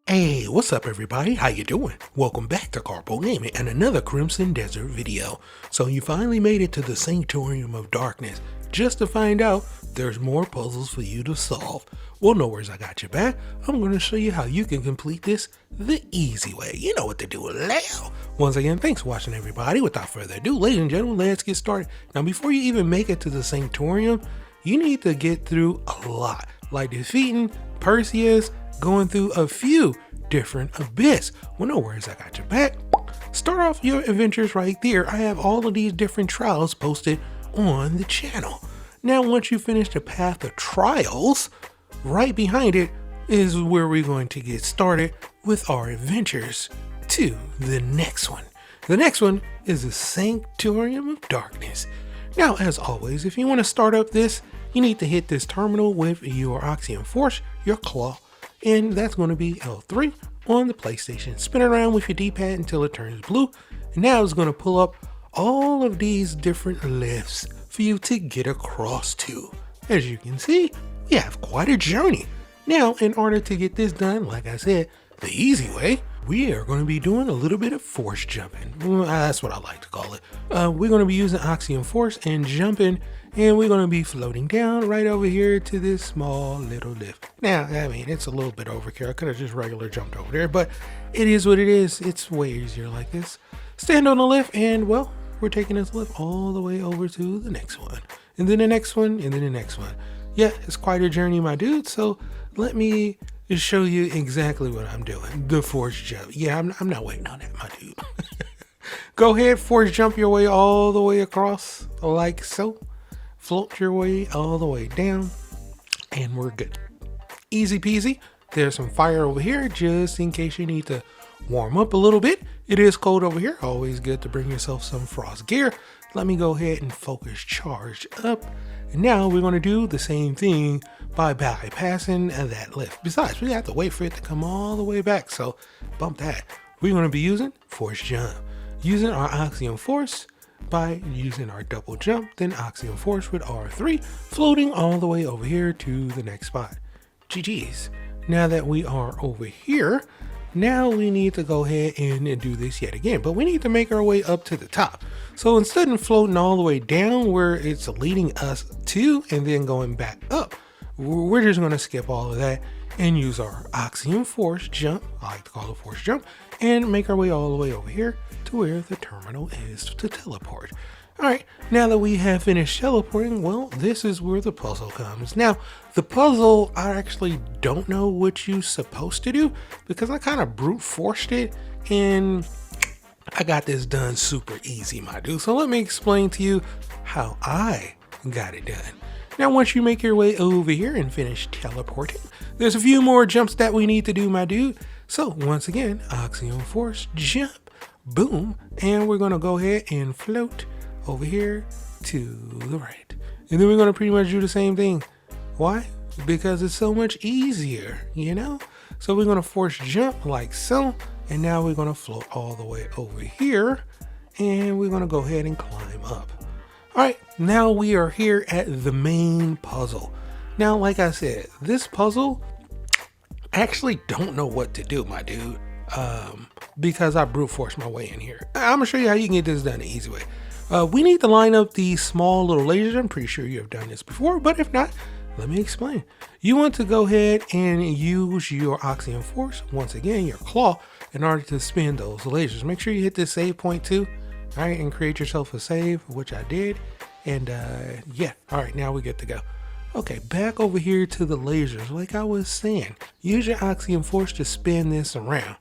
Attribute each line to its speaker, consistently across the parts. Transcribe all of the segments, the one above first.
Speaker 1: Hey, what's up everybody? How you doing? Welcome back to Karpo Gaming and another Crimson Desert video. So you finally made it to the Sanctorum of Darkness just to find out there's more puzzles for you to solve. Well, no worries, I got your back. I'm going to show you how you can complete this the easy way. You know what to do now. Once again, thanks for watching everybody. Without further ado, ladies and gentlemen, let's get started. Now, before you even make it to the Sanctorum, you need to get through a lot, like defeating Perseus, going through a few different abyss. Well, no worries, I got your back. Start off your adventures right there. I have all of these different trials posted on the channel. Now, once you finish the path of trials, right behind it is where we're going to get started with our adventures to the next one. The next one is the Sanctorum of Darkness. Now, as always, if you want to start up this, you need to hit this terminal with your Axiom Force, your claw, and that's going to be L3 on the PlayStation. Spin around with your D-pad until it turns blue. And now it's going to pull up all of these different lifts for you to get across to. As you can see, we have quite a journey. Now, in order to get this done, like I said, the easy way, we are going to be doing a little bit of force jumping. That's what I like to call it. We're going to be using Axiom Force and jumping, and we're going to be floating down right over here to this small little lift. Now, I mean, it's a little bit overkill. I could have just regular jumped over there, but it is what it is. It's way easier like this. Stand on the lift, and well, we're taking this lift all the way over to the next one, and then the next one, and then the next one. Yeah, it's quite a journey, my dude. So let me show you exactly what I'm doing. The force jump. Yeah, I'm not waiting on that, my dude. Go ahead, force jump your way all the way across like so. Float your way all the way down, and we're good. Easy peasy. There's some fire over here just in case you need to warm up a little bit. It is cold over here. Always good to bring yourself some frost gear. Let me go ahead and focus charge up. And now we're going to do the same thing by bypassing that lift. Besides, we have to wait for it to come all the way back. So bump that. We're going to be using force jump. Using our Axiom Force by using our double jump, then Axiom Force with R3, floating all the way over here to the next spot. GG's. Now that we are over here, now we need to go ahead and do this yet again, but we need to make our way up to the top. So instead of floating all the way down where it's leading us to and then going back up, we're just going to skip all of that and use our Axiom Force jump, I like to call it force jump, and make our way all the way over here to where the terminal is to teleport. Alright, now that we have finished teleporting, well, this is where the puzzle comes. Now, the puzzle, I actually don't know what you're supposed to do because I kind of brute forced it and I got this done super easy, my dude. So let me explain to you how I got it done. Now, once you make your way over here and finish teleporting, there's a few more jumps that we need to do, my dude. So once again, Axiom Force, jump, boom, and we're going to go ahead and float over here to the right. And then we're going to pretty much do the same thing. Why? Because it's so much easier, you know? So we're going to force jump like so, and now we're going to float all the way over here, and we're going to go ahead and climb up. All right, now we are here at the main puzzle. Now, like I said, this puzzle, I actually don't know what to do, my dude, because I brute forced my way in here. I'm gonna show you how you can get this done the easy way. We need to line up these small little lasers. I'm pretty sure you have done this before, but if not, let me explain. You want to go ahead and use your Axiom Force, once again, your claw, in order to spin those lasers. Make sure you hit this save point too, all right, and create yourself a save, which I did. And yeah, all right, now we're good to go. Okay, back over here to the lasers. Like I was saying, use your Axiom Force to spin this around.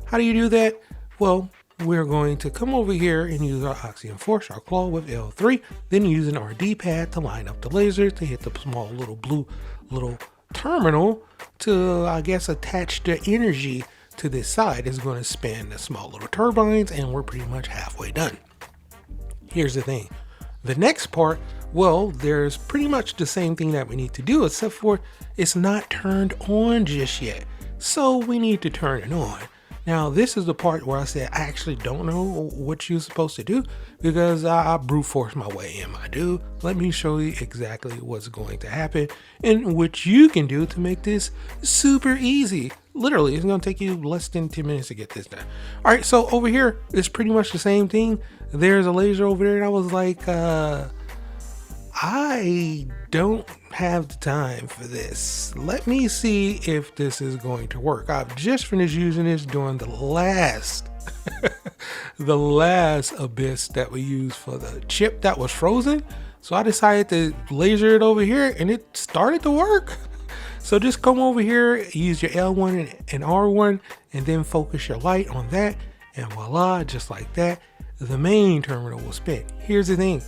Speaker 1: How do you do that? Well, we're going to come over here and use our Axiom Force, our claw with L3, then using our D-pad to line up the laser to hit the small little blue little terminal to, I guess, attach the energy to this side. Is going to spin the small little turbines, and we're pretty much halfway done. Here's the thing. The next part, well, there's pretty much the same thing that we need to do, except for it's not turned on just yet. So we need to turn it on. Now, this is the part where I said I actually don't know what you're supposed to do because I brute force my way in, my dude. Let me show you exactly what's going to happen and what you can do to make this super easy. Literally, it's going to take you less than 10 minutes to get this done. All right, so over here, it's pretty much the same thing. There's a laser over there, and I was like, I don't have the time for this. Let me see if this is going to work. I've just finished using this during the last the last abyss that we used for the chip that was frozen. So I decided to laser it over here and it started to work. So just come over here, use your L1 and R1 and then focus your light on that, and voila, just like that, the main terminal will spin. Here's the thing.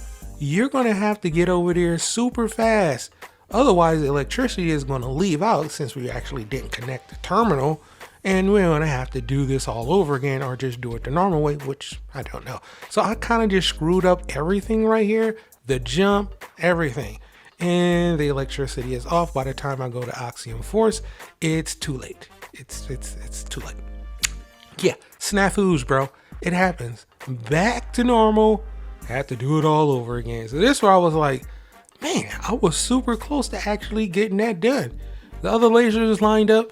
Speaker 1: You're going to have to get over there super fast. Otherwise, the electricity is going to leave out since we actually didn't connect the terminal. And we're going to have to do this all over again or just do it the normal way, which I don't know. So I kind of just screwed up everything right here. The jump, everything. And the electricity is off. By the time I go to Axiom Force, it's too late. It's too late. Yeah, snafus, bro. It happens. Back to normal. Had to do it all over again. So this where I was like, man, I was super close to actually getting that done. The other lasers lined up.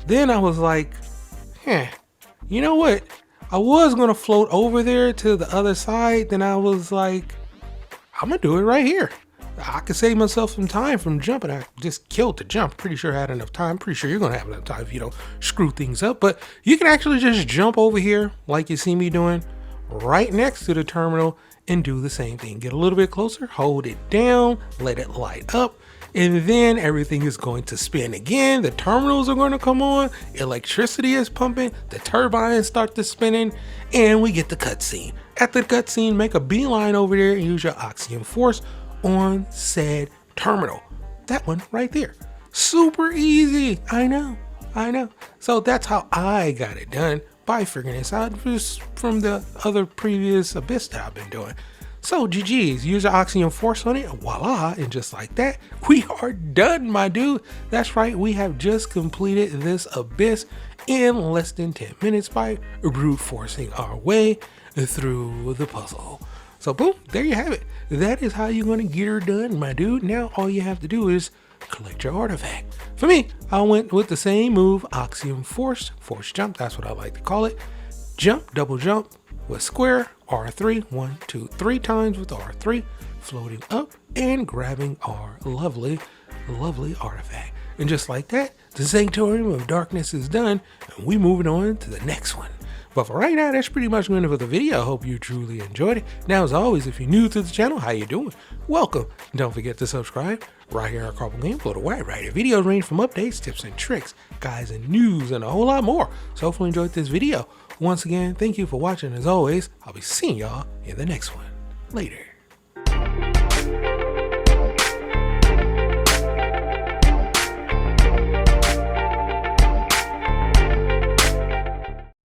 Speaker 1: Then I was like, you know what? I was going to float over there to the other side. Then I was like, I'm going to do it right here. I could save myself some time from jumping. I just killed the jump. Pretty sure I had enough time. Pretty sure you're going to have enough time if you don't screw things up. But you can actually just jump over here like you see me doing right next to the terminal and do the same thing. Get a little bit closer, hold it down, let it light up, and then everything is going to spin again. The terminals are going to come on, electricity is pumping, the turbines start to spinning, and we get the cutscene. At the cutscene, make a beeline over there and use your Axiom Force on said terminal. That one right there. Super easy. I know. So that's how I got it done, by figuring this out just from the other previous abyss that I've been doing. So GG's, use the Axiom Force on it, voila, and just like that, we are done, my dude. That's right, we have just completed this abyss in less than 10 minutes by brute forcing our way through the puzzle. So boom, there you have it. That is how you're gonna get her done, my dude. Now all you have to do is collect your artifact. For me, I went with the same move, Axiom Force jump, that's what I like to call it. Jump, double jump with square, R3, 1, 2, 3 times with R3, floating up and grabbing our lovely artifact. And just like that, the Sanctorum of Darkness is done, and we moving on to the next one. But for right now, that's pretty much going to be the video. I hope you truly enjoyed it. Now, as always, if you're new to the channel, how you doing? Welcome. Don't forget to subscribe right here at Karpo Game. Go to wide variety of videos range from updates, tips and tricks, guides and news, and a whole lot more. So hopefully you enjoyed this video. Once again, thank you for watching. As always, I'll be seeing y'all in the next one. Later.